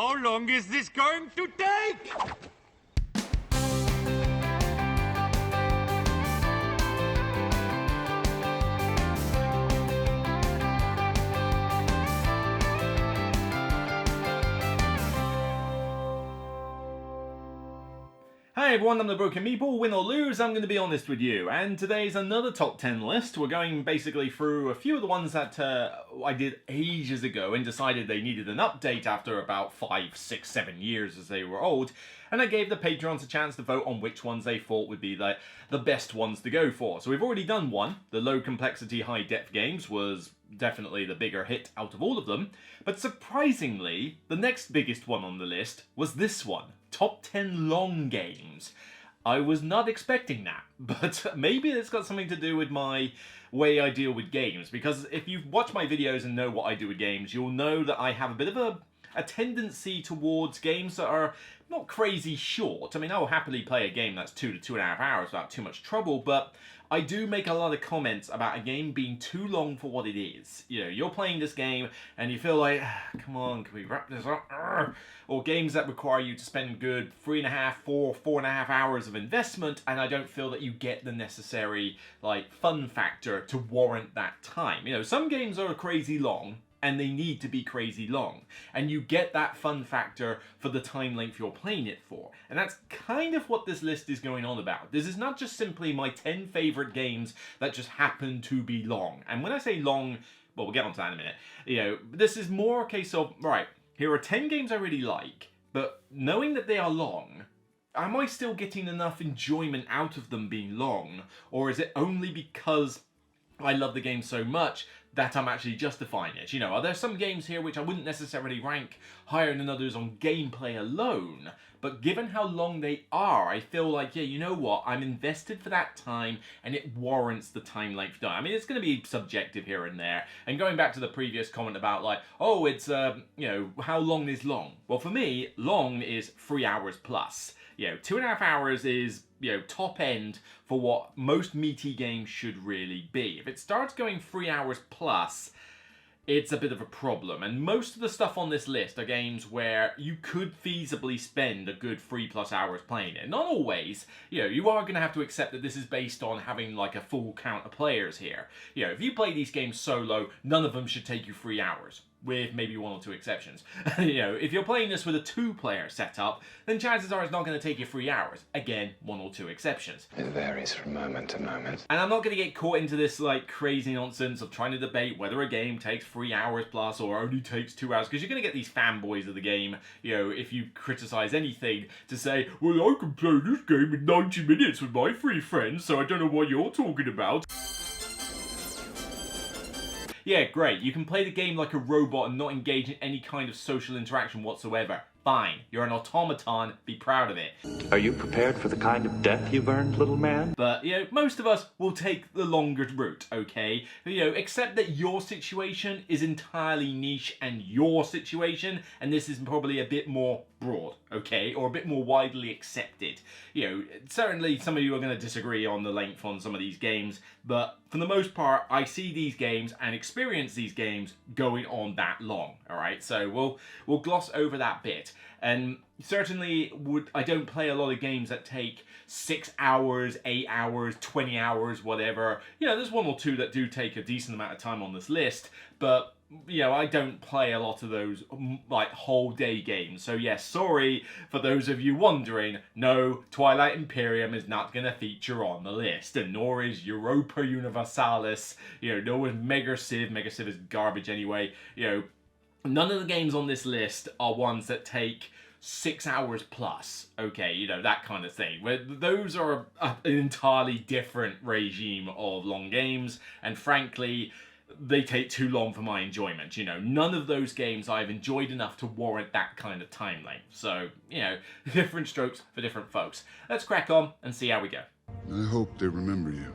How long is this going to take? Hi everyone, I'm the Broken Meeple. Win or lose, I'm going to be honest with you. And today's another top 10 list. We're going basically through a few of the ones that I did ages ago and decided they needed an update after about 5, 6, 7 years as they were old. And I gave the patrons a chance to vote on which ones they thought would be the best ones to go for. So we've already done one. The low complexity, high depth games was definitely the bigger hit out of all of them. But surprisingly, the next biggest one on the list was this one. Top 10 long games. I was not expecting that, but maybe it's got something to do with my way I deal with games, because if you've watched my videos and know what I do with games, you'll know that I have a bit of a tendency towards games that are not crazy short. I mean, I will happily play a game that's 2 to 2.5 hours without too much trouble, but I do make a lot of comments about a game being too long for what it is. You know, you're playing this game and you feel like, come on, can we wrap this up? Or games that require you to spend good 3.5, 4.5 hours of investment, and I don't feel that you get the necessary, like, fun factor to warrant that time. You know, some games are crazy long, and they need to be crazy long. And you get that fun factor for the time length you're playing it for. And that's kind of what this list is going on about. This is not just simply my 10 favorite games that just happen to be long. And when I say long, well, we'll get onto that in a minute. You know, this is more a case of, right, here are 10 games I really like, but knowing that they are long, am I still getting enough enjoyment out of them being long? Or is it only because I love the game so much that I'm actually justifying it? You know, are there some games here which I wouldn't necessarily rank higher than others on gameplay alone, but given how long they are, I feel like, yeah, you know what, I'm invested for that time and it warrants the time length done. I mean, it's going to be subjective here and there, and going back to the previous comment about like, oh, it's, you know, how long is long? Well, for me, long is 3 hours plus. You know, 2.5 hours is, you know, top end for what most meaty games should really be. If it starts going 3 hours plus, it's a bit of a problem. And most of the stuff on this list are games where you could feasibly spend a good 3+ hours playing it. Not always. You know, you are going to have to accept that this is based on having like a full count of players here. You know, if you play these games solo, none of them should take you 3 hours, with maybe 1 or 2 exceptions. You know, if you're playing this with a 2-player setup, then chances are it's not going to take you 3 hours. Again, 1 or 2 exceptions. It varies from moment to moment. And I'm not going to get caught into this like crazy nonsense of trying to debate whether a game takes 3 hours plus or only takes 2 hours, because you're going to get these fanboys of the game, you know, if you criticize anything, to say, well, I can play this game in 90 minutes with my 3 friends, so I don't know what you're talking about. Yeah, great, you can play the game like a robot and not engage in any kind of social interaction whatsoever. Fine, you're an automaton, be proud of it. Are you prepared for the kind of death you've earned, little man? But, you know, most of us will take the longer route, okay? You know, except that your situation is entirely niche and your situation, and this is probably a bit more broad, okay? Or a bit more widely accepted. You know, certainly some of you are going to disagree on the length on some of these games, but for the most part, I see these games and experience these games going on that long, alright? So we'll gloss over that bit. And certainly I don't play a lot of games that take 6 hours, 8 hours, 20 hours, whatever. You know, there's 1 or 2 that do take a decent amount of time on this list, but you know, I don't play a lot of those like whole day games. So yes, sorry for those of you wondering, no, Twilight Imperium is not going to feature on the list, and nor is Europa Universalis, you know, nor is Mega Civ. Mega Civ is garbage anyway. You know, none of the games on this list are ones that take 6 hours plus, okay, you know, that kind of thing. Where those are an entirely different regime of long games, and frankly, they take too long for my enjoyment. You know, none of those games I've enjoyed enough to warrant that kind of time length. So, you know, different strokes for different folks. Let's crack on and see how we go. I hope they remember you.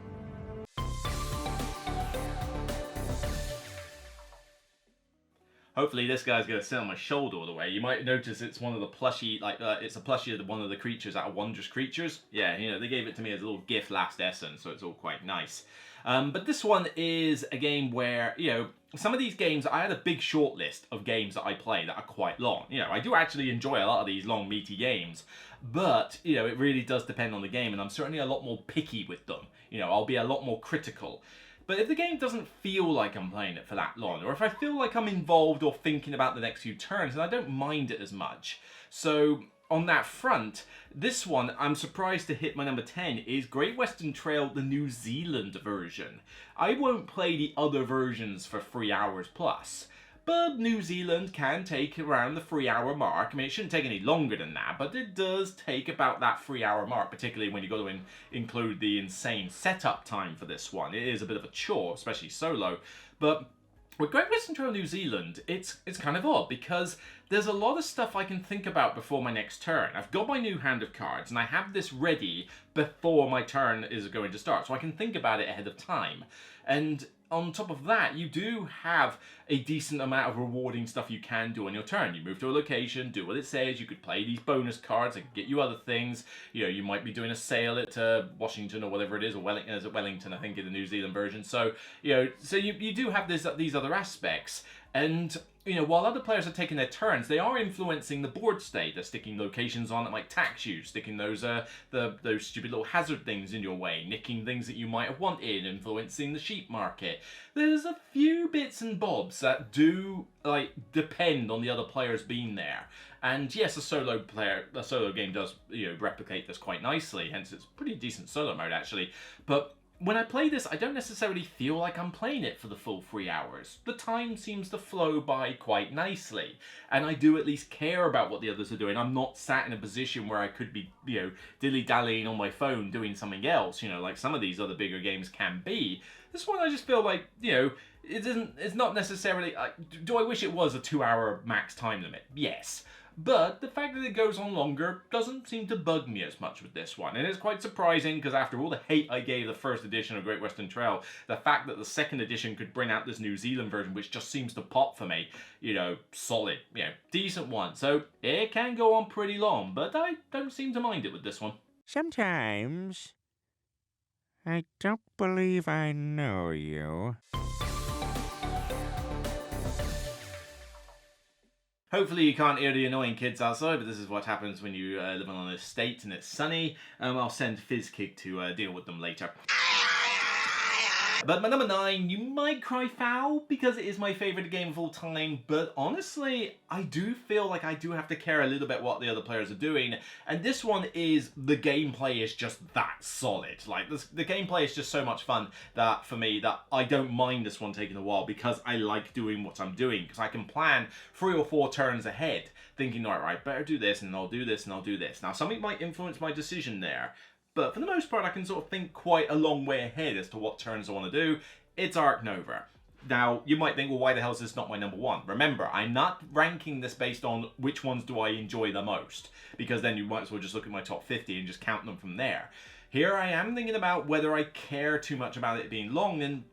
Hopefully this guy's going to sit on my shoulder all the way. You might notice it's one of the plushie, like, it's a plushie of one of the creatures out of Wondrous Creatures. Yeah, you know, they gave it to me as a little gift last Essen, so it's all quite nice. But this one is a game where, you know, some of these games, I had a big short list of games that I play that are quite long. You know, I do actually enjoy a lot of these long, meaty games, but, you know, it really does depend on the game, and I'm certainly a lot more picky with them. You know, I'll be a lot more critical. But if the game doesn't feel like I'm playing it for that long, or if I feel like I'm involved or thinking about the next few turns, then I don't mind it as much. So on that front, this one, I'm surprised to hit my number 10, is Great Western Trail, the New Zealand version. I won't play the other versions for 3 hours plus, but New Zealand can take around the 3 hour mark. I mean, it shouldn't take any longer than that, but it does take about that 3 hour mark, particularly when you go to include the insane setup time for this one. It is a bit of a chore, especially solo, but with Great Western Trail New Zealand, it's kind of odd because there's a lot of stuff I can think about before my next turn. I've got my new hand of cards and I have this ready before my turn is going to start, so I can think about it ahead of time. And on top of that, you do have a decent amount of rewarding stuff you can do on your turn. You move to a location, do what it says, you could play these bonus cards, it could get you other things. You know, you might be doing a sale at Washington or whatever it is, or Wellington, I think, in the New Zealand version. So, you know, so you do have these other aspects. And, you know, while other players are taking their turns, they are influencing the board state. They're sticking locations on that might tax you, sticking those stupid little hazard things in your way, nicking things that you might have wanted, influencing the sheep market. There's a few bits and bobs that do, like, depend on the other players being there. And yes, a solo game does, you know, replicate this quite nicely, hence it's pretty decent solo mode, actually. But when I play this, I don't necessarily feel like I'm playing it for the full 3 hours. The time seems to flow by quite nicely, and I do at least care about what the others are doing. I'm not sat in a position where I could be, you know, dilly-dallying on my phone doing something else, you know, like some of these other bigger games can be. This one I just feel like, you know, it's not necessarily, do I wish it was a 2 hour max time limit? Yes. But the fact that it goes on longer doesn't seem to bug me as much with this one. And it's quite surprising because after all the hate I gave the first edition of Great Western Trail, the fact that the second edition could bring out this New Zealand version, which just seems to pop for me, you know, solid, you know, decent one. So it can go on pretty long, but I don't seem to mind it with this one. Sometimes I don't believe I know you. Hopefully you can't hear the annoying kids outside, but this is what happens when you live on an estate and it's sunny. I'll send FizzKick to deal with them later. But my number 9, you might cry foul because it is my favourite game of all time, but honestly, I do feel like I do have to care a little bit what the other players are doing, and this one is, the gameplay is just that solid. Like, the gameplay is just so much fun that, for me, that I don't mind this one taking a while because I like doing what I'm doing, because I can plan 3 or 4 turns ahead, thinking, alright, better do this, and I'll do this, and I'll do this. Now, something might influence my decision there, but for the most part, I can sort of think quite a long way ahead as to what turns I want to do. It's Ark Nova. Now, you might think, well, why the hell is this not my number 1? Remember, I'm not ranking this based on which ones do I enjoy the most, because then you might as well just look at my top 50 and just count them from there. Here I am thinking about whether I care too much about it being long, and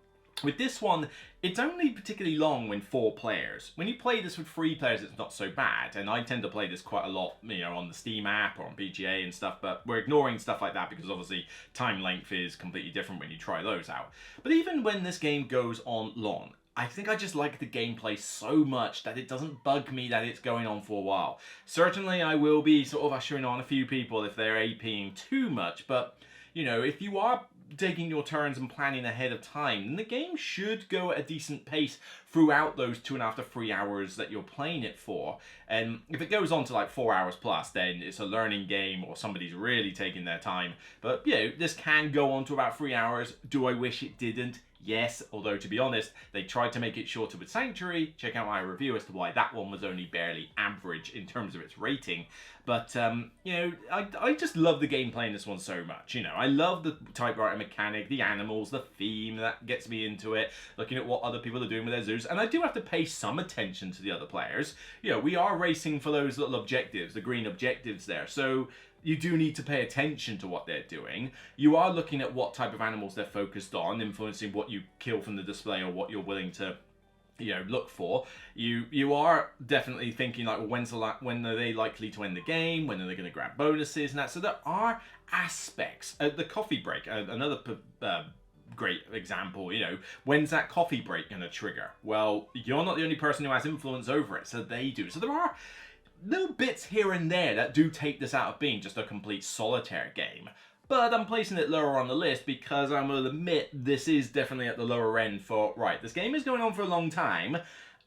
with this one, it's only particularly long when 4 players. When you play this with 3 players, it's not so bad, and I tend to play this quite a lot, you know, on the Steam app or on PGA and stuff, but we're ignoring stuff like that because obviously time length is completely different when you try those out. But even when this game goes on long, I think I just like the gameplay so much that it doesn't bug me that it's going on for a while. Certainly I will be sort of ushering on a few people if they're APing too much, but, you know, if you are taking your turns and planning ahead of time, then the game should go at a decent pace throughout those 2.5 to 3 hours that you're playing it for. And if it goes on to like 4 hours plus, then it's a learning game or somebody's really taking their time. But, you know, this can go on to about 3 hours. Do I wish it didn't? Yes, although to be honest, they tried to make it shorter with Sanctuary. Check out my review as to why that one was only barely average in terms of its rating. But, you know, I just love the gameplay in this one so much. You know, I love the typewriter mechanic, the animals, the theme, that gets me into it, looking at what other people are doing with their zoos. And I do have to pay some attention to the other players. You know, we are racing for those little objectives, the green objectives there. So you do need to pay attention to what they're doing. You are looking at what type of animals they're focused on, influencing what you kill from the display or what you're willing to, you know, look for. You are definitely thinking like, well, when are they likely to end the game? When are they going to grab bonuses and that? So there are aspects. The coffee break, another great example. You know, when's that coffee break going to trigger? Well, you're not the only person who has influence over it, so they do. So there are little bits here and there that do take this out of being just a complete solitaire game. But I'm placing it lower on the list because I will admit this is definitely at the lower end for, right, this game is going on for a long time.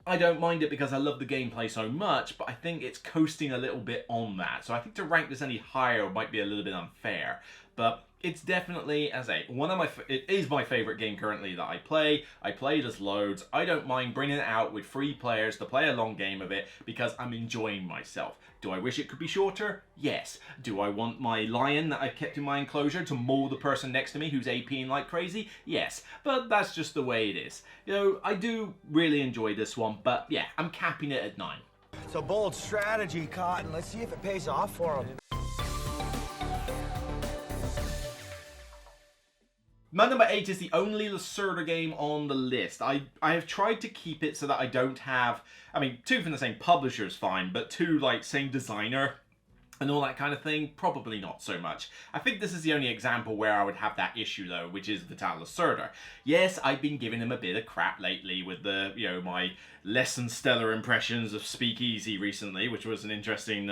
I don't mind it because I love the gameplay so much, but I think it's coasting a little bit on that. So I think to rank this any higher might be a little bit unfair. But it's definitely, as a it is my favorite game currently that I play. I play this loads. I don't mind bringing it out with 3 players to play a long game of it because I'm enjoying myself. Do I wish it could be shorter? Yes. Do I want my lion that I've kept in my enclosure to maul the person next to me who's APing like crazy? Yes. But that's just the way it is. You know, I do really enjoy this one, but yeah, I'm capping it at 9. It's a bold strategy, Cotton. Let's see if it pays off for him. My number 8 is the only Lacerda game on the list. I have tried to keep it so that I don't have, I mean, 2 from the same publisher is fine, but 2 like same designer and all that kind of thing, probably not so much. I think this is the only example where I would have that issue though, which is Vital Lacerda. Yes, I've been giving him a bit of crap lately with the, you know, my less than stellar impressions of Speakeasy recently, which was an interesting,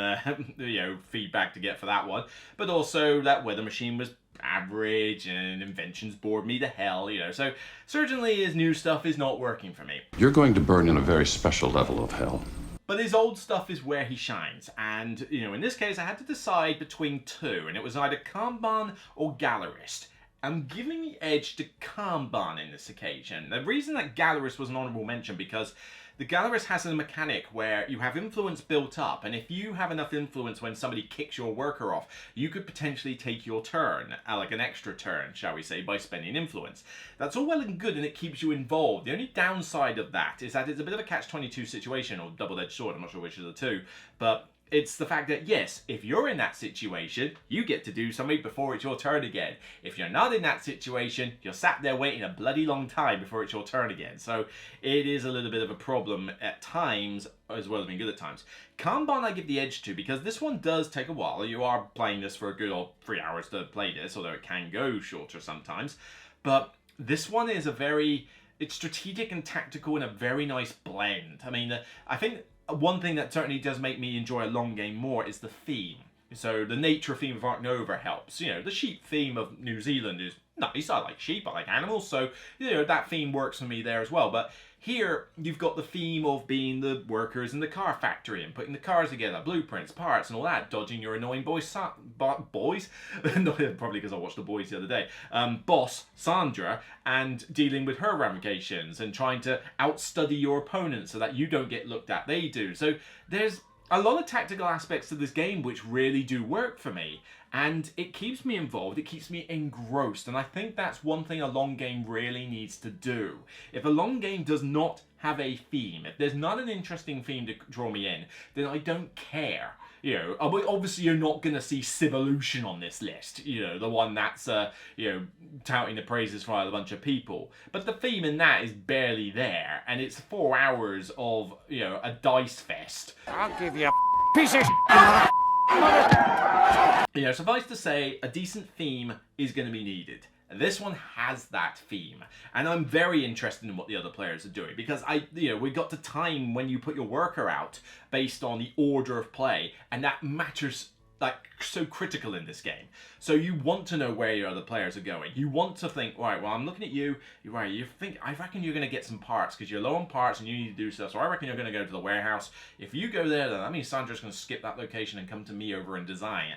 you know, feedback to get for that one. But also that Weather Machine was average and Inventions bored me to hell, you know, so certainly his new stuff is not working for me. You're going to burn in a very special level of hell. But his old stuff is where he shines, and, you know, in this case I had to decide between 2, and it was either Kanban or Gallerist. I'm giving the edge to Kanban in this occasion. The reason that Gallerist was an honourable mention because the Gallerist has a mechanic where you have influence built up, and if you have enough influence when somebody kicks your worker off, you could potentially take your turn, like an extra turn, shall we say, by spending influence. That's all well and good, and it keeps you involved. The only downside of that is that it's a bit of a catch-22 situation, or double-edged sword, I'm not sure which of the two, but it's the fact that, yes, if you're in that situation, you get to do something before it's your turn again. If you're not in that situation, you're sat there waiting a bloody long time before it's your turn again. So it is a little bit of a problem at times, as well as being good at times. Kanban I give the edge to, because this one does take a while. You are playing this for a good old 3 hours to play this, although it can go shorter sometimes. But this one is it's strategic and tactical in a very nice blend. I mean, I think one thing that certainly does make me enjoy a long game more is the theme. So the nature theme of Ark Nova helps. You know, the sheep theme of New Zealand is nice. I like sheep, I like animals, so, you know, that theme works for me there as well. But here, you've got the theme of being the workers in the car factory and putting the cars together, blueprints, parts and all that, dodging your annoying boys? Probably because I watched The Boys the other day. Boss, Sandra, and dealing with her ramifications and trying to outstudy your opponent so that you don't get looked at, they do. So there's a lot of tactical aspects to this game which really do work for me, and it keeps me involved, it keeps me engrossed, and I think that's one thing a long game really needs to do. If a long game does not have a theme, if there's not an interesting theme to draw me in, then I don't care. You know, obviously you're not going to see Civolution on this list, you know, the one that's, you know, touting the praises for a bunch of people. But the theme in that is barely there, and it's 4 hours of, you know, a dice fest. I'll give you a piece of You know, suffice to say, a decent theme is going to be needed. This one has that theme, and I'm very interested in what the other players are doing, because we got to time when you put your worker out based on the order of play, and that matters like so critical in this game. So you want to know where your other players are going. You want to think, right, well, I'm looking at you, right, you think, I reckon you're going to get some parts because you're low on parts and you need to do stuff. So I reckon you're going to go to the warehouse. If you go there, then that means Sandra's going to skip that location and come to me over and design.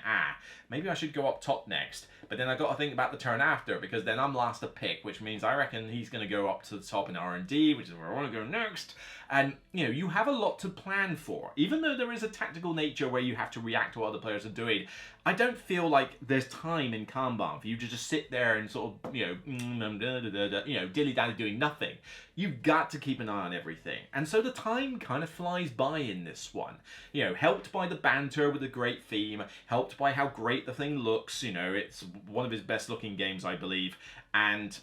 Maybe I should go up top next. But then I got to think about the turn after, because then I'm last to pick, which means I reckon he's going to go up to the top in R&D, which is where I want to go next. And, you know, you have a lot to plan for. Even though there is a tactical nature where you have to react to what other players are doing, I don't feel like there's time in Kanban for you to just sit there and sort of, you know, dilly-dally doing nothing. You've got to keep an eye on everything. And so the time kind of flies by in this one. You know, helped by the banter with a great theme, helped by how great the thing looks. You know, it's one of his best looking games, I believe. And,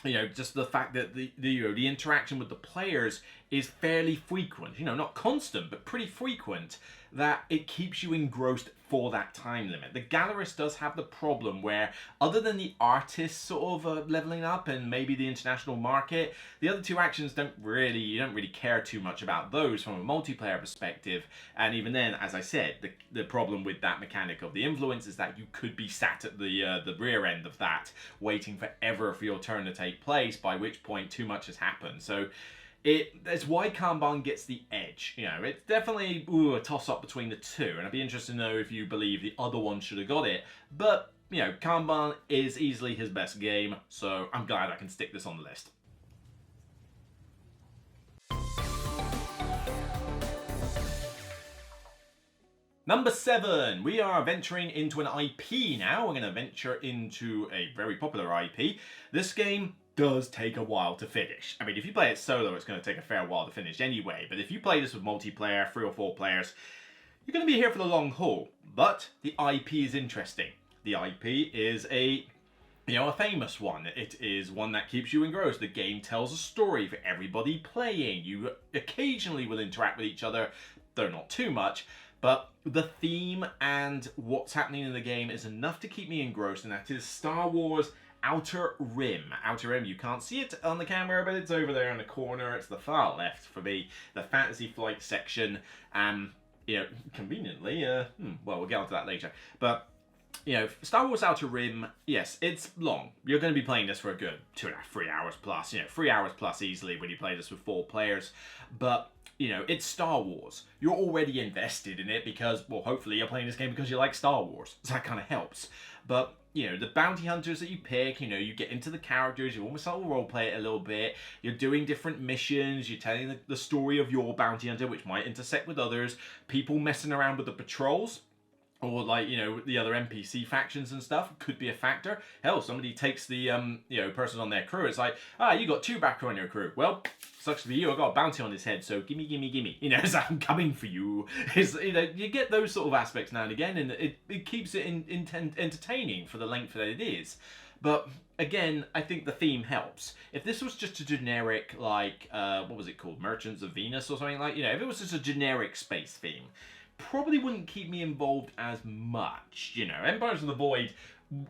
you know, just the fact that the interaction with the players is fairly frequent. You know, not constant, but pretty frequent. that it keeps you engrossed for that time limit. The Gallerist does have the problem where, other than the artists sort of leveling up and maybe the international market, the other two actions you don't really care too much about those from a multiplayer perspective. And even then, as I said, the problem with that mechanic of the influence is that you could be sat at the rear end of that, waiting forever for your turn to take place, by which point too much has happened. So that's why Kanban gets the edge. You know, it's definitely a toss-up between the two, and I'd be interested to know if you believe the other one should have got it. But, you know, Kanban is easily his best game, so I'm glad I can stick this on the list. Number 7, we are venturing into an IP now. We're going to venture into a very popular IP. This game does take a while to finish. I mean, if you play it solo, it's going to take a fair while to finish anyway, but if you play this with multiplayer, 3 or 4 players, you're going to be here for the long haul. But the IP is interesting. The IP is a famous one. It is one that keeps you engrossed. The game tells a story for everybody playing. You occasionally will interact with each other, though not too much, but the theme and what's happening in the game is enough to keep me engrossed, and that is Star Wars Outer Rim. Outer Rim, you can't see it on the camera, but it's over there in the corner. It's the far left for me, the Fantasy Flight section. Conveniently, well, we'll get onto that later. But, Star Wars Outer Rim, yes, it's long. You're going to be playing this for a good 2.5, 3 hours plus. 3 hours plus easily when you play this with 4 players. But, it's Star Wars. You're already invested in it because, well, hopefully you're playing this game because you like Star Wars. So that kind of helps. But, the bounty hunters that you pick, you get into the characters, you almost like roleplay it a little bit, you're doing different missions, you're telling the story of your bounty hunter, which might intersect with others, people messing around with the patrols, or the other NPC factions and stuff could be a factor. Hell, somebody takes the person on their crew. It's like, you got 2 back on your crew. Well, sucks for you. I got a bounty on his head, so gimme. So I'm coming for you. You get those sort of aspects now and again, and it keeps it entertaining for the length that it is. But again, I think the theme helps. If this was just a generic, what was it called, Merchants of Venus or something if it was just a generic space theme, probably wouldn't keep me involved as much. Empires of the Void,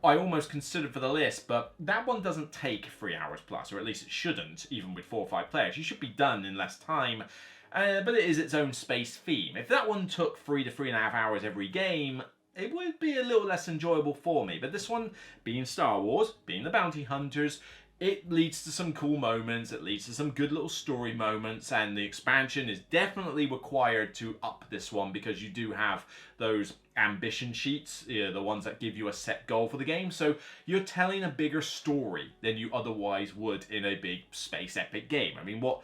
I almost considered for the list, but that one doesn't take 3 hours plus, or at least it shouldn't, even with 4 or 5 players. You should be done in less time, but it is its own space theme. If that one took 3 to 3.5 hours every game, it would be a little less enjoyable for me. But this one, being Star Wars, being the bounty hunters, it leads to some cool moments, it leads to some good little story moments, and the expansion is definitely required to up this one because you do have those ambition sheets, the ones that give you a set goal for the game. So you're telling a bigger story than you otherwise would in a big space epic game. I mean, what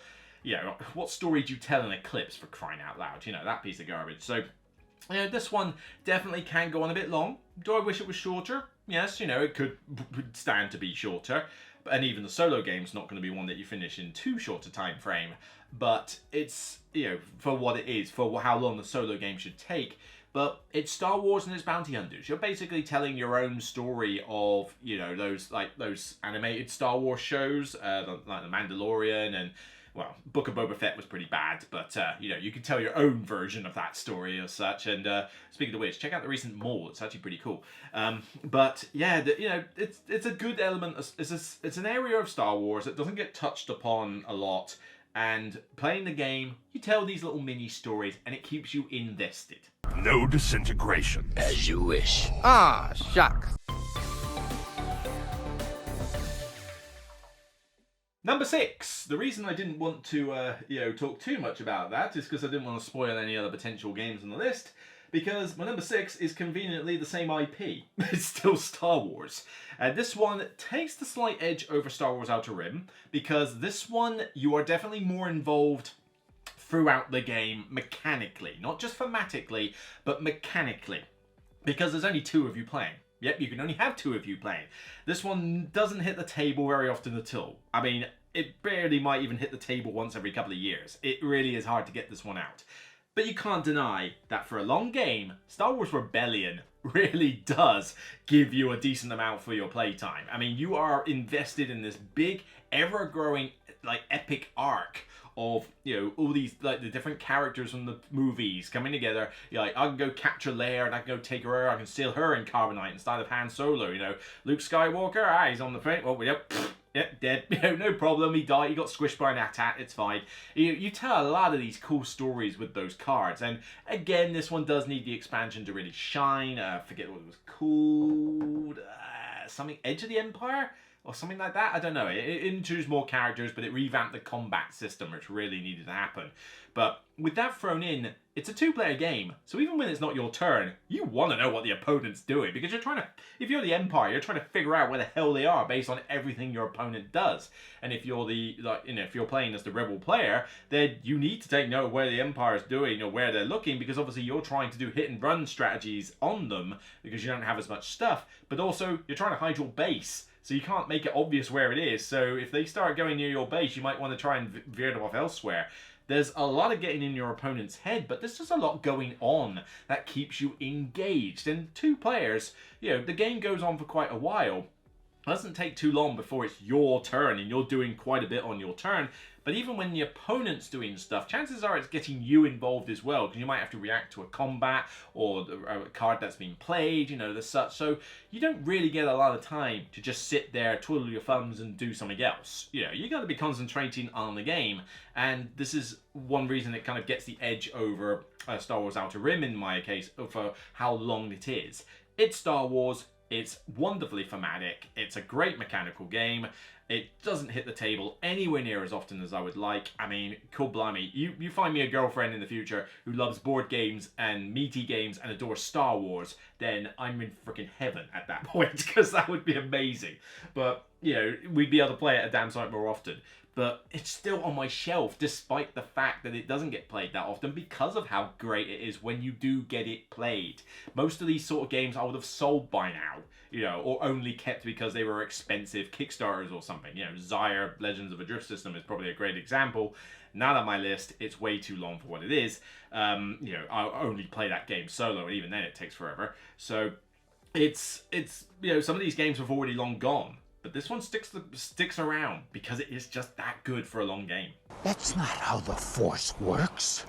story do you tell in Eclipse, for crying out loud? That piece of garbage. So this one definitely can go on a bit long. Do I wish it was shorter? Yes, it could stand to be shorter. And even the solo game's not going to be one that you finish in too short a time frame. But it's, for what it is, for how long the solo game should take. But it's Star Wars and its bounty hunters. You're basically telling your own story of, those animated Star Wars shows, like The Mandalorian and, well, Book of Boba Fett was pretty bad, but, you can tell your own version of that story as such. And speaking of which, check out the recent Maul. It's actually pretty cool. But, yeah, it's a good element. It's an area of Star Wars that doesn't get touched upon a lot. And playing the game, you tell these little mini stories, and it keeps you invested. No disintegration. As you wish. Ah, shucks. Number 6. The reason I didn't want to, talk too much about that is because I didn't want to spoil any other potential games on the list. Because my number 6 is conveniently the same IP. It's still Star Wars. This one takes the slight edge over Star Wars Outer Rim, because this one, you are definitely more involved throughout the game mechanically. Not just thematically, but mechanically. Because there's only 2 of you playing. Yep, you can only have 2 of you playing. This one doesn't hit the table very often at all. I mean, it barely might even hit the table once every couple of years. It really is hard to get this one out. But you can't deny that for a long game, Star Wars Rebellion really does give you a decent amount for your playtime. I mean, you are invested in this big, ever-growing, epic arc of, you know, all these, like, the different characters from the movies coming together. You know, like, I can go capture Leia and I can go take her, I can steal her in Carbonite instead of Han Solo, you know. Luke Skywalker, he's on the front, well, yep, dead, you know, no problem, he died, he got squished by an AT-AT, it's fine. You tell a lot of these cool stories with those cards, and again, this one does need the expansion to really shine. I forget what it was called, something Edge of the Empire? Or something like that, I don't know. It introduced more characters, but it revamped the combat system, which really needed to happen. But with that thrown in, it's a two-player game, so even when it's not your turn, you want to know what the opponent's doing, because you're trying to, if you're the Empire, you're trying to figure out where the hell they are based on everything your opponent does. And if you're the, like, you know, if you're playing as the Rebel player, then you need to take note of where the Empire's doing or where they're looking, because obviously you're trying to do hit-and-run strategies on them, because you don't have as much stuff, but also you're trying to hide your base. So you can't make it obvious where it is. So if they start going near your base, you might want to try and veer them off elsewhere. There's a lot of getting in your opponent's head, but there's just a lot going on that keeps you engaged. And two players, you know, the game goes on for quite a while. It doesn't take too long before it's your turn, and you're doing quite a bit on your turn. But even when the opponent's doing stuff, chances are it's getting you involved as well, because you might have to react to a combat or a card that's been played, you know, the such. So you don't really get a lot of time to just sit there, twiddle your thumbs and do something else. You know, you got to be concentrating on the game, and this is one reason it kind of gets the edge over Star Wars Outer Rim in my case for how long it is. It's Star Wars. It's wonderfully thematic. It's a great mechanical game. It doesn't hit the table anywhere near as often as I would like. I mean, cool blimey. You find me a girlfriend in the future who loves board games and meaty games and adores Star Wars, then I'm in freaking heaven at that point, because that would be amazing. But, you know, we'd be able to play it a damn sight more often. But it's still on my shelf, despite the fact that it doesn't get played that often, because of how great it is when you do get it played. Most of these sort of games I would have sold by now, you know, or only kept because they were expensive Kickstarters or something. You know, Zyre Legends of a Drift System is probably a great example. Not on my list. It's way too long for what it is. You know, I'll only play that game solo, and even then it takes forever. So it's you know, some of these games have already long gone. But this one sticks around because it is just that good for a long game. That's not how the Force works.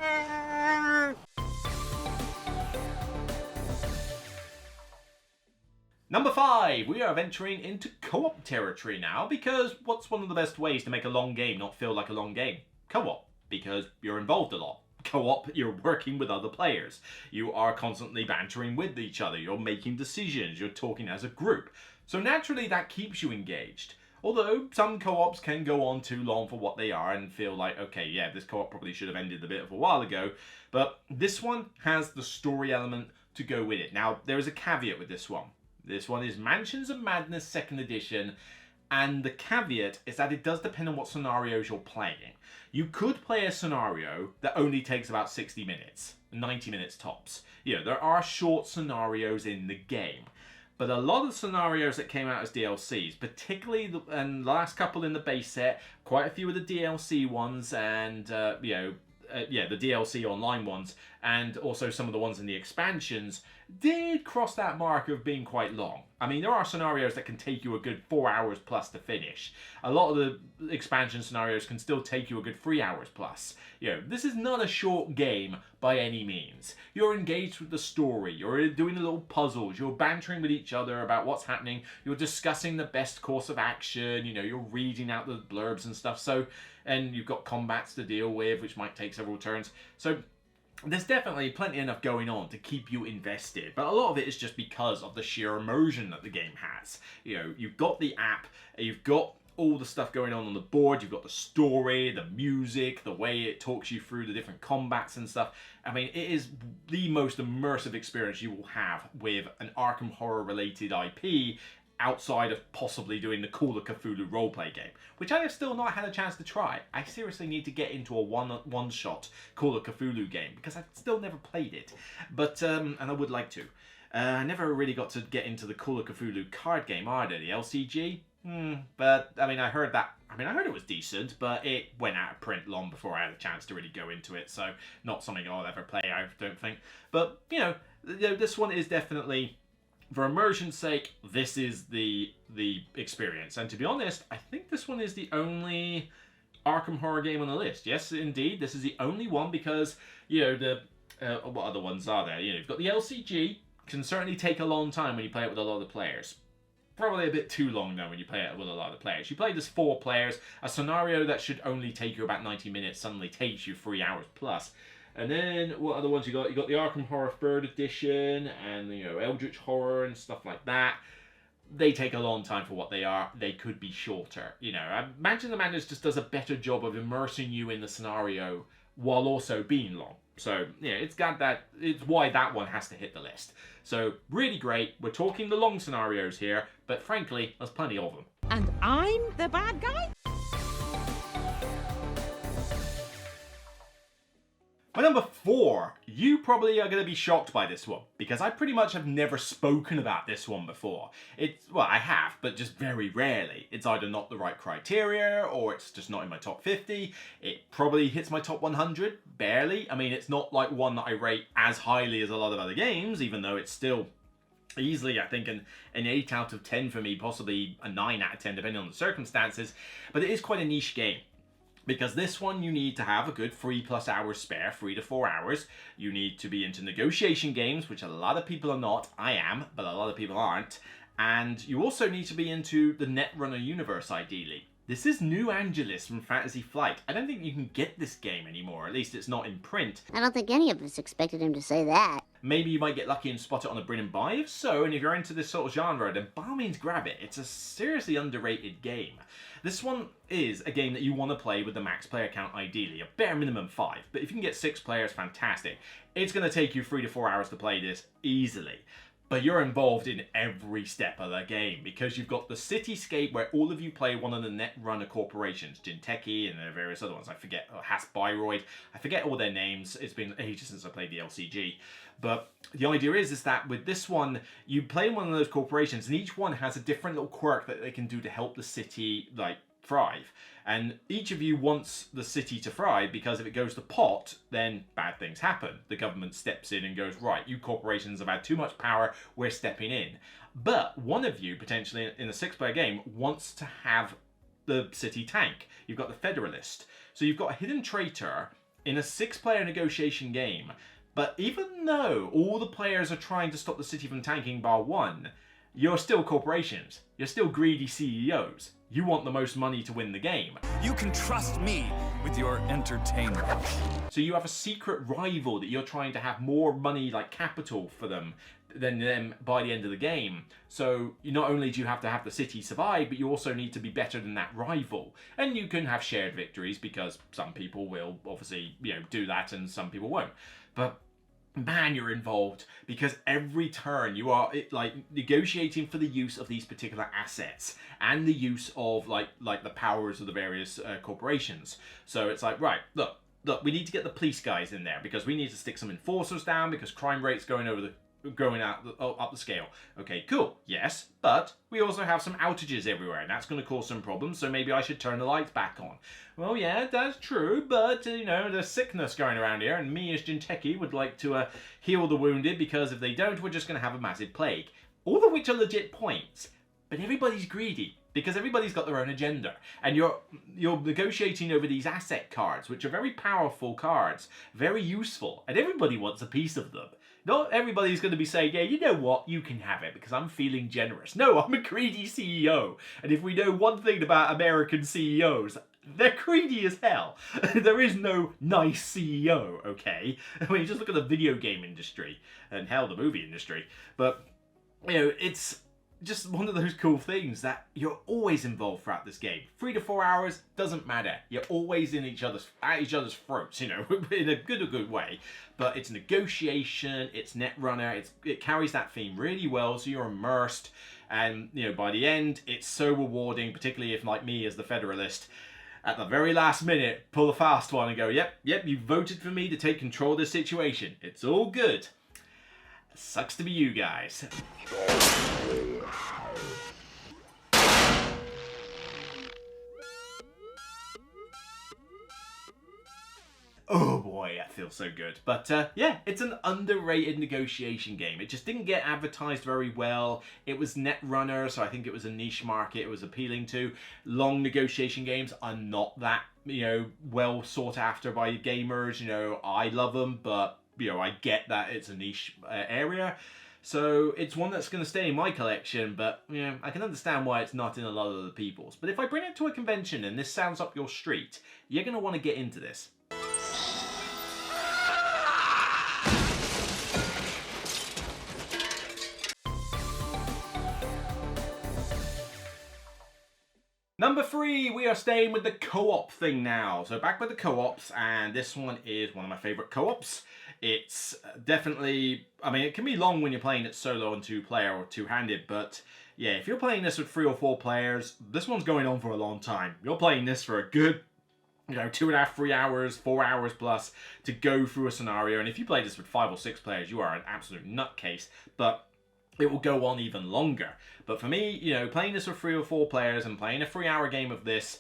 Number 5, we are venturing into co-op territory now, because what's one of the best ways to make a long game not feel like a long game? Co-op, because you're involved a lot. Co-op, you're working with other players. You are constantly bantering with each other. You're making decisions. You're talking as a group. So naturally that keeps you engaged. Although some co-ops can go on too long for what they are and feel like, okay, yeah, this co-op probably should have ended a bit of a while ago. But this one has the story element to go with it. Now, there is a caveat with this one. This one is Mansions of Madness 2nd Edition. And the caveat is that it does depend on what scenarios you're playing. You could play a scenario that only takes about 60 minutes, 90 minutes tops. You know, there are short scenarios in the game. But a lot of scenarios that came out as DLCs, particularly the last couple in the base set, quite a few of the DLC ones, and you know, the DLC online ones, and also some of the ones in the expansions, did cross that mark of being quite long. I mean, there are scenarios that can take you a good 4 hours plus to finish. A lot of the expansion scenarios can still take you a good 3 hours plus. You know, this is not a short game by any means. You're engaged with the story, you're doing little puzzles, you're bantering with each other about what's happening, you're discussing the best course of action, you know, you're reading out the blurbs and stuff, so, and you've got combats to deal with, which might take several turns. So there's definitely plenty enough going on to keep you invested, but a lot of it is just because of the sheer immersion that the game has. You know, you've got the app, you've got all the stuff going on the board, you've got the story, the music, the way it talks you through the different combats and stuff. I mean, it is the most immersive experience you will have with an Arkham Horror related IP, outside of possibly doing the Call of Cthulhu roleplay game, which I have still not had a chance to try. I seriously need to get into a one-shot Call of Cthulhu game, because I've still never played it, but and I would like to. I never really got to get into the Call of Cthulhu card game either, the LCG. But I mean, I heard it was decent, but it went out of print long before I had a chance to really go into it, so not something I'll ever play, I don't think. But you know, this one is definitely, for immersion's sake, this is the experience. And to be honest, I think this one is the only Arkham Horror game on the list. Yes, indeed, this is the only one because, you know, what other ones are there? You know, you've got the LCG, can certainly take a long time when you play it with a lot of players. Probably a bit too long though when you play it with a lot of players. You play this 4 players, a scenario that should only take you about 90 minutes suddenly takes you 3 hours plus. And then, what other ones you got? You got the Arkham Horror 3rd Edition, and, you know, Eldritch Horror and stuff like that. They take a long time for what they are. They could be shorter. You know, Mansion of the Madness just does a better job of immersing you in the scenario while also being long. So, yeah, it's got that. It's why that one has to hit the list. So, really great. We're talking the long scenarios here, but frankly, there's plenty of them. And I'm the bad guy? My number 4, you probably are going to be shocked by this one, because I pretty much have never spoken about this one before. Well, I have, but just very rarely. It's either not the right criteria, or it's just not in my top 50. It probably hits my top 100, barely. I mean, it's not like one that I rate as highly as a lot of other games, even though it's still easily, I think, an 8 out of 10 for me, possibly a 9 out of 10, depending on the circumstances. But it is quite a niche game. Because this one, you need to have a good 3+ hours spare, 3 to 4 hours. You need to be into negotiation games, which a lot of people are not. I am, but a lot of people aren't. And you also need to be into the Netrunner universe, ideally. This is New Angeles from Fantasy Flight. I don't think you can get this game anymore, at least it's not in print. I don't think any of us expected him to say that. Maybe you might get lucky and spot it on a Brin and Buy. If so, and if you're into this sort of genre, then by all means grab it. It's a seriously underrated game. This one is a game that you want to play with the max player count ideally, a bare minimum 5. But if you can get 6 players, fantastic. It's going to take you 3 to 4 hours to play this easily. But you're involved in every step of the game because you've got the cityscape where all of you play one of the Netrunner corporations, Jinteki and there are various other ones. I forget, Hasbiroid. I forget all their names. It's been ages since I played the LCG. But the idea is that with this one, you play one of those corporations and each one has a different little quirk that they can do to help the city, like, thrive. And each of you wants the city to thrive because if it goes to pot, then bad things happen. The government steps in and goes, right, you corporations have had too much power, we're stepping in. But one of you, potentially in a 6-player game, wants to have the city tank. You've got the Federalist. So you've got a hidden traitor in a 6-player negotiation game. But even though all the players are trying to stop the city from tanking bar one, you're still corporations. You're still greedy CEOs. You want the most money to win the game. You can trust me with your entertainment. So you have a secret rival that you're trying to have more money, like capital, for them than them by the end of the game. So you not only do you have to have the city survive, but you also need to be better than that rival. And you can have shared victories because some people will obviously, do that and some people won't. But man, you're involved because every turn you are negotiating for the use of these particular assets and the use of like the powers of the various corporations. So it's like, right, look, we need to get the police guys in there because we need to stick some enforcers down because crime rate's going up the scale. Okay, cool. Yes, but we also have some outages everywhere, and that's going to cause some problems, so maybe I should turn the lights back on. Well, yeah, that's true, but, there's sickness going around here, and me as Jinteki would like to heal the wounded, because if they don't, we're just going to have a massive plague. All of which are legit points, but everybody's greedy, because everybody's got their own agenda, and you're negotiating over these asset cards, which are very powerful cards, very useful, and everybody wants a piece of them. Not everybody's going to be saying, yeah, you know what, you can have it because I'm feeling generous. No, I'm a greedy CEO. And if we know one thing about American CEOs, they're greedy as hell. There is no nice CEO, okay? I mean, just look at the video game industry and hell, the movie industry. But, it's just one of those cool things that you're always involved throughout this game. 3 to 4 hours, doesn't matter. You're always in at each other's throats, in a good way. But it's negotiation, it's Netrunner, it carries that theme really well, so you're immersed. And, by the end, it's so rewarding, particularly if, like me as the Federalist, at the very last minute, pull a fast one and go, yep, you voted for me to take control of the situation. It's all good. Sucks to be you guys. oh boy, that feels so good. But yeah, it's an underrated negotiation game. It just didn't get advertised very well. It was Netrunner, so I think it was a niche market it was appealing to. Long negotiation games are not that, well sought after by gamers. I love them, but, I get that it's a niche area. So it's one that's going to stay in my collection, but I can understand why it's not in a lot of other people's. But if I bring it to a convention and this sounds up your street, you're going to want to get into this. Number 3, we are staying with the co-op thing now. So back with the co-ops, and this one is one of my favorite co-ops. It's definitely, it can be long when you're playing it solo and 2-player or 2-handed, but yeah, if you're playing this with 3 or 4 players, this one's going on for a long time. You're playing this for a good, 2.5, 3 hours, 4 hours plus to go through a scenario, and if you play this with 5 or 6 players, you are an absolute nutcase, but it will go on even longer. But for me, playing this with 3 or 4 players and playing a 3-hour game of this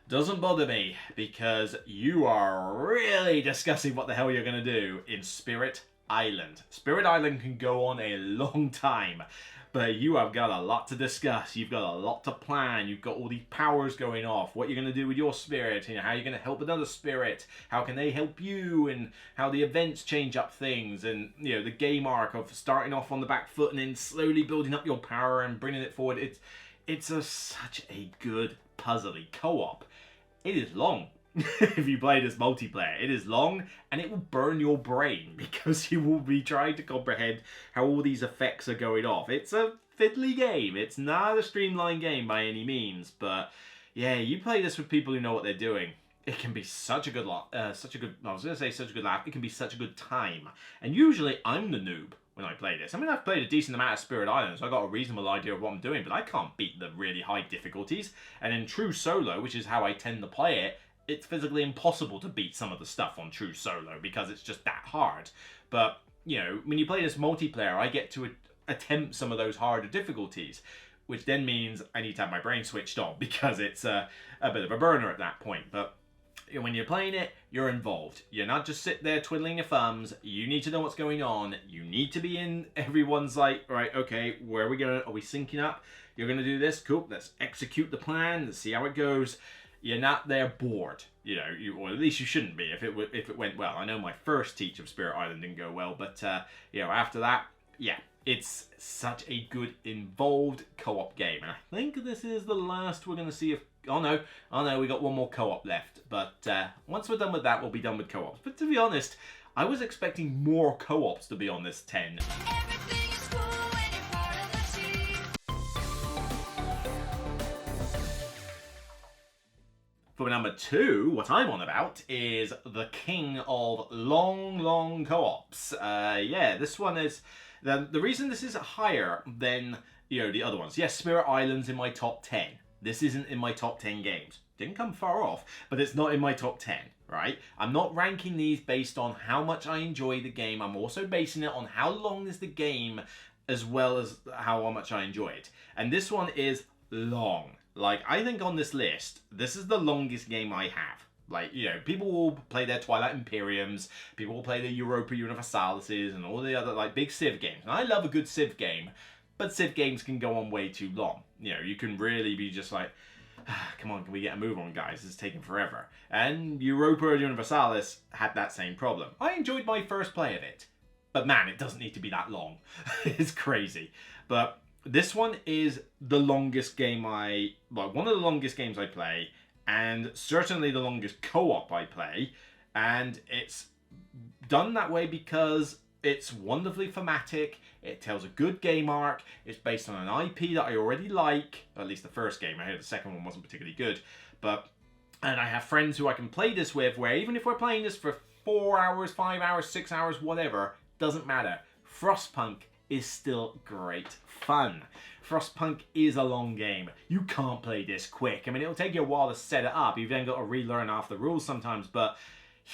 doesn't bother me, because you are really discussing what the hell you're going to do in Spirit Island. Spirit Island can go on a long time, but you have got a lot to discuss. You've got a lot to plan. You've got all these powers going off. What you're going to do with your spirit, how you're going to help another spirit, how can they help you, and how the events change up things, and the game arc of starting off on the back foot and then slowly building up your power and bringing it forward. It's such a good puzzly co-op. It is long. If you play this multiplayer, it is long, and it will burn your brain because you will be trying to comprehend how all these effects are going off. It's a fiddly game. It's not a streamlined game by any means, but yeah, you play this with people who know what they're doing. It can be such a good laugh. It can be such a good time. And usually I'm the noob when I play this. I've played a decent amount of Spirit Island, so I got a reasonable idea of what I'm doing, but I can't beat the really high difficulties. And in true solo, which is how I tend to play it, it's physically impossible to beat some of the stuff on true solo because it's just that hard. But, when you play this multiplayer, I get to attempt some of those harder difficulties, which then means I need to have my brain switched on because it's a bit of a burner at that point. But when you're playing it, you're involved. You're not just sit there twiddling your thumbs. You need to know what's going on. You need to be in. Everyone's like, right, okay, where are we going? Are we syncing up? You're going to do this? Cool, let's execute the plan. Let's see how it goes. You're not there bored, or at least you shouldn't be if it went well. I know my first teach of Spirit Island didn't go well, but after that, yeah, it's such a good involved co-op game, and I think this is the last we're going to see of. Oh no, we got one more co-op left, but once we're done with that, we'll be done with co-ops. But to be honest, I was expecting more co-ops to be on this 10. For number 2, what I'm on about is the king of long co-ops. Yeah, this one is... The reason this is higher than, the other ones. Yes, Spirit Island's in my top 10. This isn't in my top 10 games. Didn't come far off, but it's not in my top 10, right? I'm not ranking these based on how much I enjoy the game. I'm also basing it on how long is the game as well as how much I enjoy it. And this one is long. I think on this list, this is the longest game I have. People will play their Twilight Imperiums, people will play the Europa Universalises and all the other, big Civ games. And I love a good Civ game, but Civ games can go on way too long. You can really be just like, come on, can we get a move on, guys? This is taking forever. And Europa Universalis had that same problem. I enjoyed my first play of it, but man, it doesn't need to be that long. It's crazy. But this one is the longest game one of the longest games I play, and certainly the longest co-op I play, and it's done that way because it's wonderfully thematic, it tells a good game arc, it's based on an IP that I already like, at least the first game. I heard the second one wasn't particularly good, and I have friends who I can play this with, where even if we're playing this for 4 hours, 5 hours, 6 hours, whatever, doesn't matter. Frostpunk is still great fun. Frostpunk is a long game. You can't play this quick. It'll take you a while to set it up. You've then got to relearn half the rules sometimes, but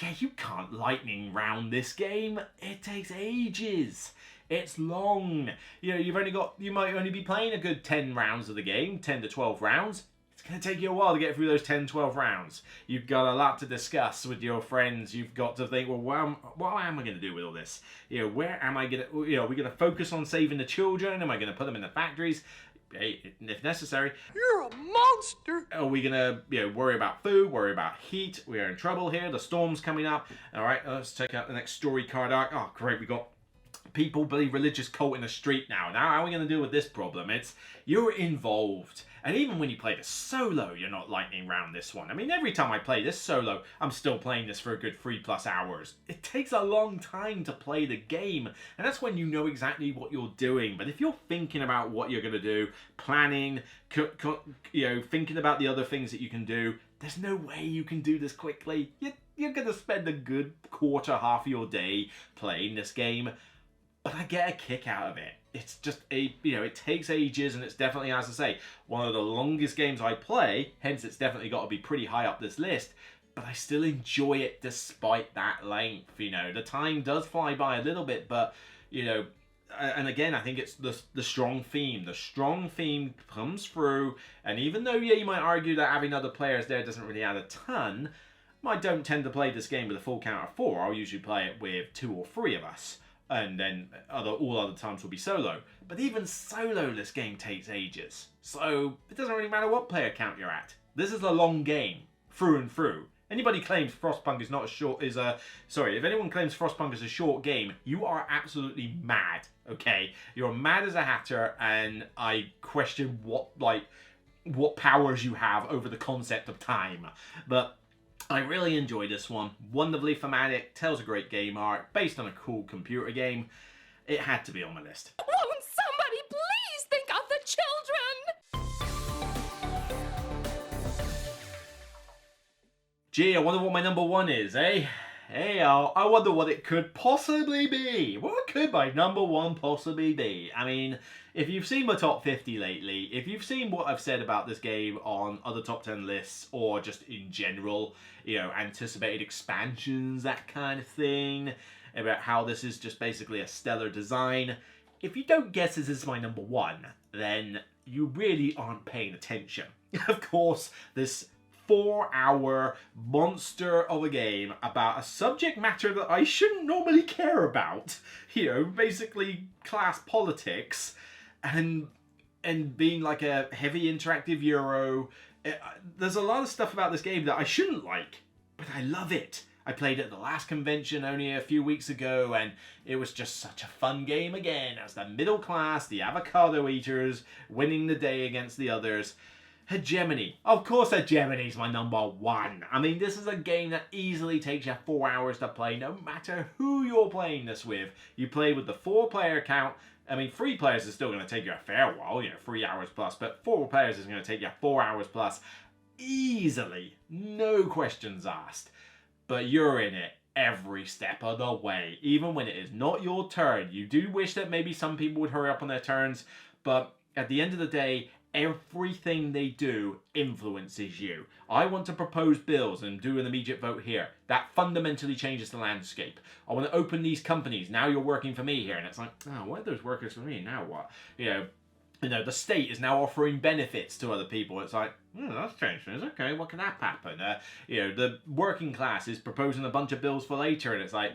yeah, you can't lightning round this game. It takes ages. It's long. You might only be playing a good 10 rounds of the game, 10 to 12 rounds. it's going to take you a while to get through those 10, 12 rounds. You've got a lot to discuss with your friends. You've got to think, well, what am I going to do with all this? You know, where am I going to, are we going to focus on saving the children? Am I going to put them in the factories? Hey, if necessary. You're a monster! Are we gonna, worry about food, worry about heat? We are in trouble here. The storm's coming up. All right, let's check out the next story card arc. Oh, great, we got people believe religious cult in the street now. Now, how are we gonna deal with this problem? It's you're involved. And even when you play the solo, you're not lightning round this one. I mean, every time I play this solo, I'm still playing this for a good 3+ hours. It takes a long time to play the game, and that's when you know exactly what you're doing. But if you're thinking about what you're going to do, planning, thinking about the other things that you can do, there's no way you can do this quickly. You're going to spend a good quarter, half of your day playing this game. But I get a kick out of it. It's just it takes ages, and it's definitely, as I say, one of the longest games I play, hence it's definitely got to be pretty high up this list, but I still enjoy it despite that length. The time does fly by a little bit, but, and again, I think it's the strong theme. The strong theme comes through, and even though, you might argue that having other players there doesn't really add a ton, I don't tend to play this game with a full count of 4. I'll usually play it with 2 or 3 of us. And then all other times will be solo. But even solo, this game takes ages. So it doesn't really matter what player count you're at. This is a long game, through and through. Anybody claims Frostpunk is not if anyone claims Frostpunk is a short game, you are absolutely mad, okay? You're mad as a hatter, and I question what powers you have over the concept of time. But I really enjoyed this one. Wonderfully thematic, tells a great game arc, based on a cool computer game. It had to be on my list. Won't somebody please think of the children? Gee, I wonder what my number 1 is, eh? Hey, I wonder what it could possibly be. What could my number 1 possibly be? I mean, if you've seen my top 50 lately, if you've seen what I've said about this game on other top 10 lists, or just in general, anticipated expansions, that kind of thing, about how this is just basically a stellar design, if you don't guess this is my number 1, then you really aren't paying attention. Of course, this 4-hour monster of a game about a subject matter that I shouldn't normally care about, basically class politics, and being like a heavy interactive Euro. There's a lot of stuff about this game that I shouldn't like, but I love it. I played it at the last convention only a few weeks ago, and it was just such a fun game again, as the middle class, the avocado eaters, winning the day against the others. Hegemony. Of course Hegemony's my number 1. I mean, this is a game that easily takes you 4 hours to play, no matter who you're playing this with. You play with the 4-player count. I mean, 3 players is still going to take you a fair while, 3 hours plus, but 4 players is going to take you 4 hours plus easily. No questions asked. But you're in it every step of the way. Even when it is not your turn. You do wish that maybe some people would hurry up on their turns, but at the end of the day, everything they do influences you. I want to propose bills and do an immediate vote here. That fundamentally changes the landscape. I want to open these companies. Now you're working for me here. And it's like, oh, what are those workers for me? Now what? The state is now offering benefits to other people. It's like, that's changed things. Okay, what can that happen? The working class is proposing a bunch of bills for later. And it's like,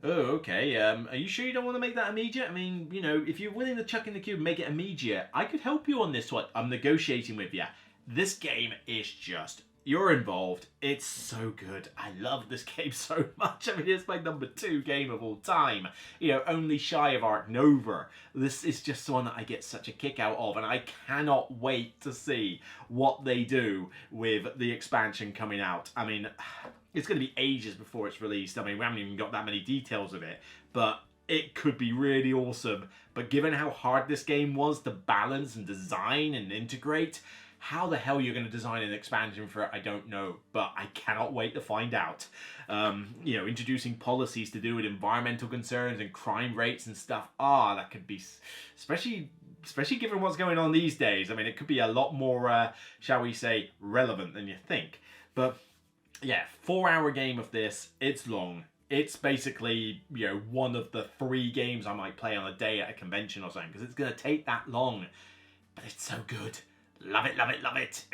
oh, okay, are you sure you don't want to make that immediate? I mean, if you're willing to chuck in the cube and make it immediate, I could help you on this one. I'm negotiating with you. This game is just, you're involved. It's so good. I love this game so much. I mean, it's my number 2 game of all time. Only shy of Ark Nova. This is just one that I get such a kick out of, and I cannot wait to see what they do with the expansion coming out. I mean, it's going to be ages before it's released. I mean, we haven't even got that many details of it, but it could be really awesome. But given how hard this game was to balance and design and integrate, how the hell you're going to design an expansion for it, I don't know, but I cannot wait to find out. Introducing policies to do with environmental concerns and crime rates and stuff. That could be, especially given what's going on these days. I mean, it could be a lot more, shall we say, relevant than you think. But yeah, 4-hour game of this. It's long. It's basically, one of the 3 games I might play on a day at a convention or something, because it's going to take that long. But it's so good. love it, love it, love it.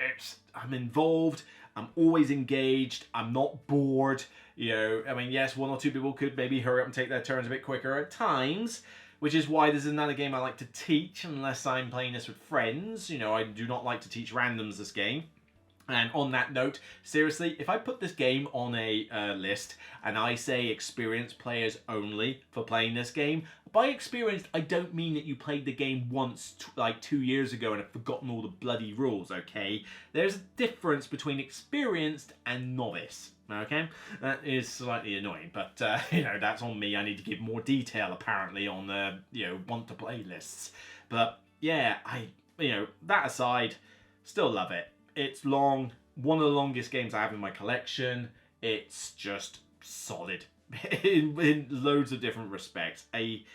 I'm involved. I'm always engaged. I'm not bored. You know, I mean, yes, one or two people could maybe hurry up and take their turns a bit quicker at times, which is why this is not a game I like to teach unless I'm playing this with friends. You know, I do not like to teach randoms this game. And on that note, seriously, if I put this game on a list and I say experienced players only for playing this game, by experienced, I don't mean that you played the game once, like 2 years ago and have forgotten all the bloody rules, okay? There's a difference between experienced and novice, okay? That is slightly annoying, but, you know, that's on me. I need to give more detail, apparently, on the, you know, want-to-play lists. But, yeah, you know, that aside, still love it. It's long, one of the longest games I have in my collection. It's just solid in loads of different respects. A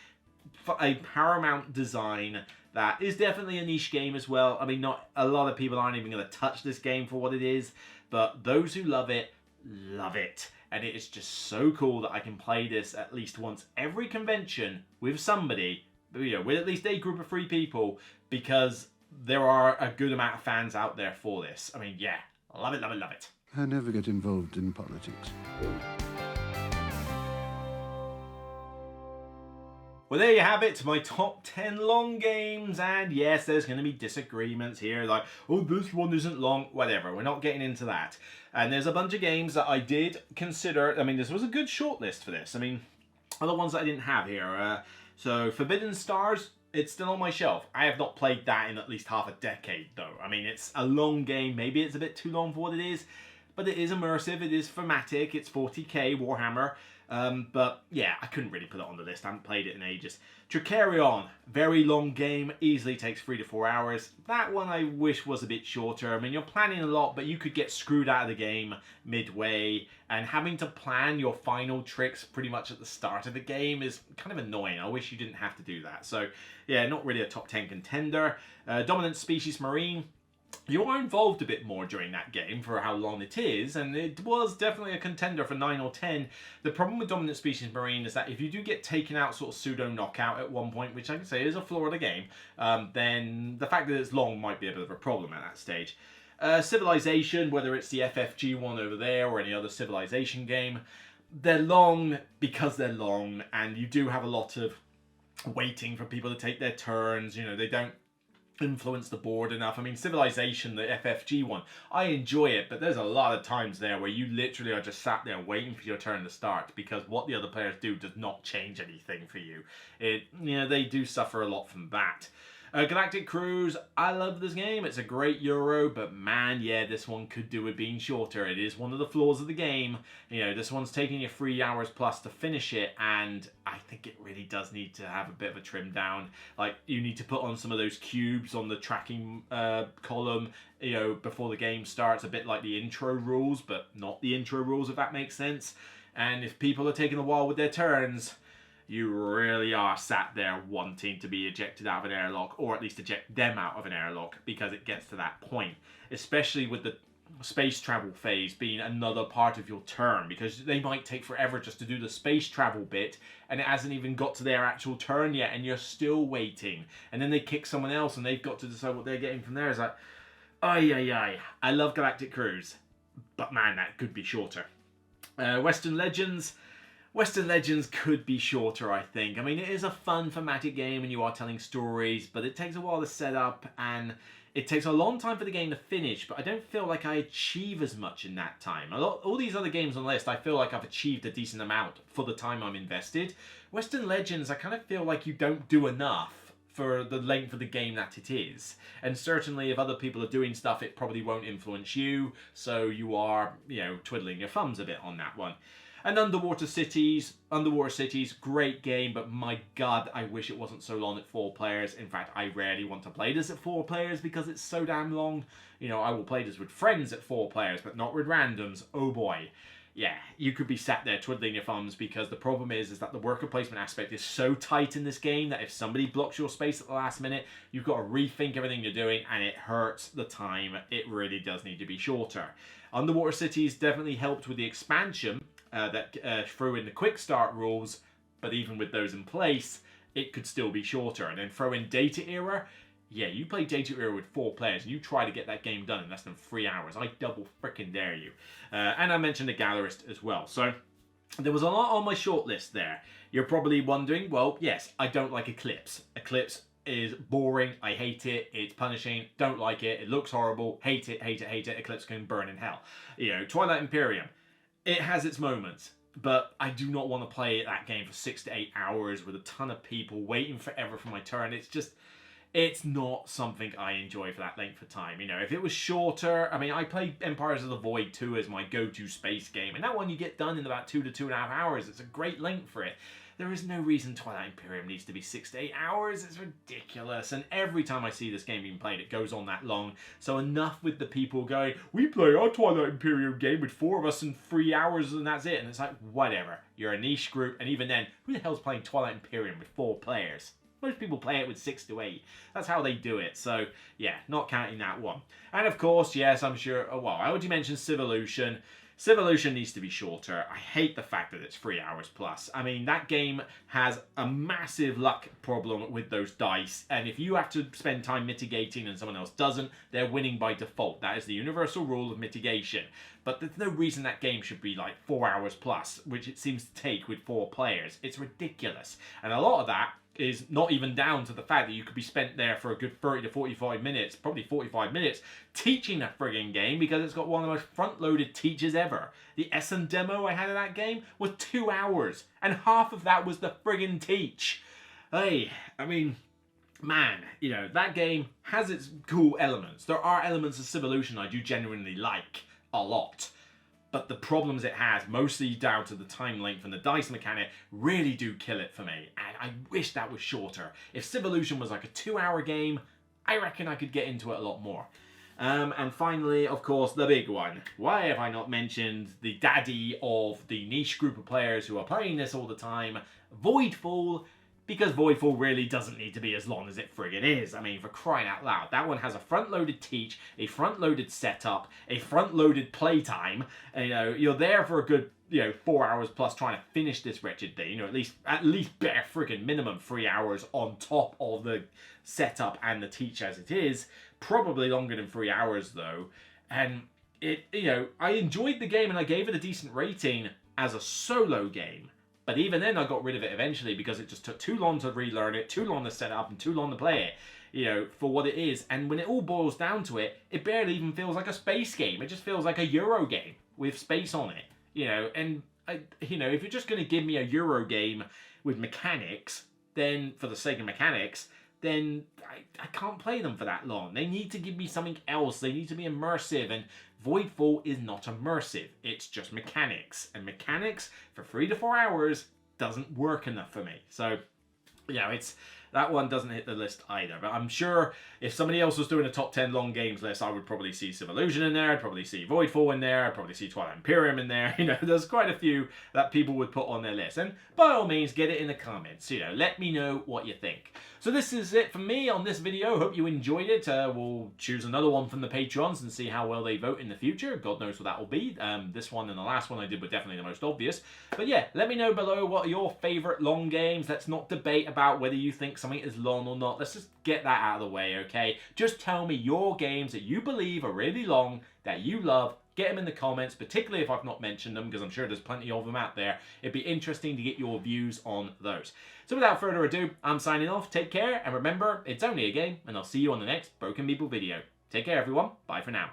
Paramount design that is definitely a niche game as well. I mean, not a lot of people aren't even going to touch this game for what it is, but those who love it, and it is just so cool that I can play this at least once every convention with somebody, you know, with at least a group of 3 people, because there are a good amount of fans out there for this. I mean, yeah, love it, love it, love it. I never get involved in politics. Well, there you have it, my top 10 long games, and yes, there's going to be disagreements here, like, oh, this one isn't long, whatever, we're not getting into that. And there's a bunch of games that I did consider. I mean, this was a good shortlist for this. I mean, other ones that I didn't have here. So, Forbidden Stars, it's still on my shelf. I have not played that in at least half a decade, though. I mean, it's a long game. Maybe it's a bit too long for what it is, but it is immersive. It is thematic. It's 40k Warhammer. But yeah, I couldn't really put it on the list. I haven't played it in ages. Tricarion, very long game, easily takes 3 to 4 hours. That one I wish was a bit shorter. I mean, you're planning a lot, but you could get screwed out of the game midway, and having to plan your final tricks pretty much at the start of the game is kind of annoying. I wish you didn't have to do that. So yeah, not really a top 10 contender. Dominant Species Marine, you are involved a bit more during that game for how long it is, and it was definitely a contender for 9 or 10. The problem with Dominant Species Marine is that if you do get taken out sort of pseudo knockout at one point, which I can say is a flaw of the game, then the fact that it's long might be a bit of a problem at that stage. Civilization, whether it's the FFG one over there or any other Civilization game, they're long because they're long, and you do have a lot of waiting for people to take their turns. You know, they don't influence the board enough. I mean, Civilization, the FFG one, I enjoy it, but there's a lot of times there where you literally are just sat there waiting for your turn to start, because what the other players do does not change anything for you. You know, they do suffer a lot from that. Galactic Cruise, I love this game. It's a great Euro, but man, yeah, this one could do with being shorter. It is one of the flaws of the game. You know, this one's taking you 3 hours plus to finish it, and I think it really does need to have a bit of a trim down. Like, you need to put on some of those cubes on the tracking column, you know, before the game starts, a bit like the intro rules, but not the intro rules, if that makes sense. And if people are taking a while with their turns, you really are sat there wanting to be ejected out of an airlock, or at least eject them out of an airlock, because it gets to that point. Especially with the space travel phase being another part of your turn, because they might take forever just to do the space travel bit, and it hasn't even got to their actual turn yet, and you're still waiting. And then they kick someone else, and they've got to decide what they're getting from there. It's like, ay. I love Galactic Cruise, but man, that could be shorter. Western Legends could be shorter, I think. I mean, it is a fun thematic game and you are telling stories, but it takes a while to set up and it takes a long time for the game to finish, but I don't feel like I achieve as much in that time. All these other games on the list, I feel like I've achieved a decent amount for the time I'm invested. Western Legends, I kind of feel like you don't do enough for the length of the game that it is. And certainly if other people are doing stuff, it probably won't influence you, so you are, you know, twiddling your thumbs a bit on that one. And Underwater Cities, great game, but my god, I wish it wasn't so long at 4 players. In fact, I rarely want to play this at 4 players because it's so damn long. You know, I will play this with friends at 4 players, but not with randoms. Oh boy. Yeah, you could be sat there twiddling your thumbs, because the problem is that the worker placement aspect is so tight in this game that if somebody blocks your space at the last minute, you've got to rethink everything you're doing, and it hurts the time. It really does need to be shorter. Underwater Cities definitely helped with the expansion that threw in the quick start rules, but even with those in place, it could still be shorter. And then throw in Data Era, Yeah, you play Data Era with 4 players and you try to get that game done in less than 3 hours. I double frickin' dare you. And I mentioned the Gallerist as well. So there was a lot on my shortlist there. You're probably wondering, well, yes, I don't like Eclipse. Eclipse is boring. I hate it. It's punishing. Don't like it. It looks horrible. Hate it, hate it, hate it. Eclipse can burn in hell. You know, Twilight Imperium. It has its moments. But I do not want to play that game for 6 to 8 hours with a ton of people waiting forever for my turn. It's just... it's not something I enjoy for that length of time. You know, if it was shorter, I mean, I played Empires of the Void 2 as my go-to space game, and that one you get done in about 2 to 2.5 hours. It's a great length for it. There is no reason Twilight Imperium needs to be 6 to 8 hours. It's ridiculous. And every time I see this game being played, it goes on that long. So enough with the people going, we play our Twilight Imperium game with 4 of us in 3 hours and that's it. And it's like, whatever. You're a niche group. And even then, who the hell's playing Twilight Imperium with 4 players? Most people play it with 6 to 8. That's how they do it. So, yeah, not counting that one. And of course, yes, I'm sure... well, I already mentioned Civolution. Civolution needs to be shorter. I hate the fact that it's 3 hours plus. I mean, that game has a massive luck problem with those dice. And if you have to spend time mitigating and someone else doesn't, they're winning by default. That is the universal rule of mitigation. But there's no reason that game should be like 4 hours plus, which it seems to take with 4 players. It's ridiculous. And a lot of that is not even down to the fact that you could be spent there for a good 30 to 45 minutes, probably 45 minutes, teaching a frigging game because it's got one of the most front-loaded teachers ever. The Essen demo I had of that game was 2 hours, and half of that was the friggin' teach. Hey, I mean, man, you know, that game has its cool elements. There are elements of Civolution I do genuinely like a lot. But the problems it has, mostly down to the time length and the dice mechanic, really do kill it for me. And I wish that was shorter. If Civolution was like a 2-hour game, I reckon I could get into it a lot more. And finally, of course, the big one. Why have I not mentioned the daddy of the niche group of players who are playing this all the time, Voidfall? Because Voidfall really doesn't need to be as long as it friggin' is. I mean, for crying out loud. That one has a front-loaded teach, a front-loaded setup, a front-loaded playtime. And, you know, you're there for a good, 4 hours plus trying to finish this wretched thing. You know, at least bare friggin' minimum 3 hours on top of the setup and the teach as it is. Probably longer than 3 hours, though. And, I enjoyed the game and I gave it a decent rating as a solo game. But even then, I got rid of it eventually because it just took too long to relearn it, too long to set up, and too long to play it, for what it is. And when it all boils down to it, it barely even feels like a space game. It just feels like a Euro game with space on it, And, if you're just going to give me a Euro game with mechanics, then, for the sake of mechanics, then I can't play them for that long. They need to give me something else. They need to be immersive, and Voidfall is not immersive. It's just mechanics. And mechanics for 3 to 4 hours doesn't work enough for me. So, that one doesn't hit the list either. But I'm sure if somebody else was doing a top 10 long games list, I would probably see Civolution in there. I'd probably see Voidfall in there. I'd probably see Twilight Imperium in there. There's quite a few that people would put on their list. And by all means, get it in the comments. Let me know what you think. So this is it for me on this video. Hope you enjoyed it. We'll choose another one from the patrons and see how well they vote in the future. God knows what that will be. This one and the last one I did were definitely the most obvious. But yeah, let me know below what are your favourite long games. Let's not debate about whether you think something is long or not. Let's just get that out of the way, okay? Just tell me your games that you believe are really long, that you love. Get them in the comments, particularly if I've not mentioned them, because I'm sure there's plenty of them out there. It'd be interesting to get your views on those. So without further ado, I'm signing off. Take care, and remember, it's only a game, and I'll see you on the next Broken Meeple video. Take care, everyone. Bye for now.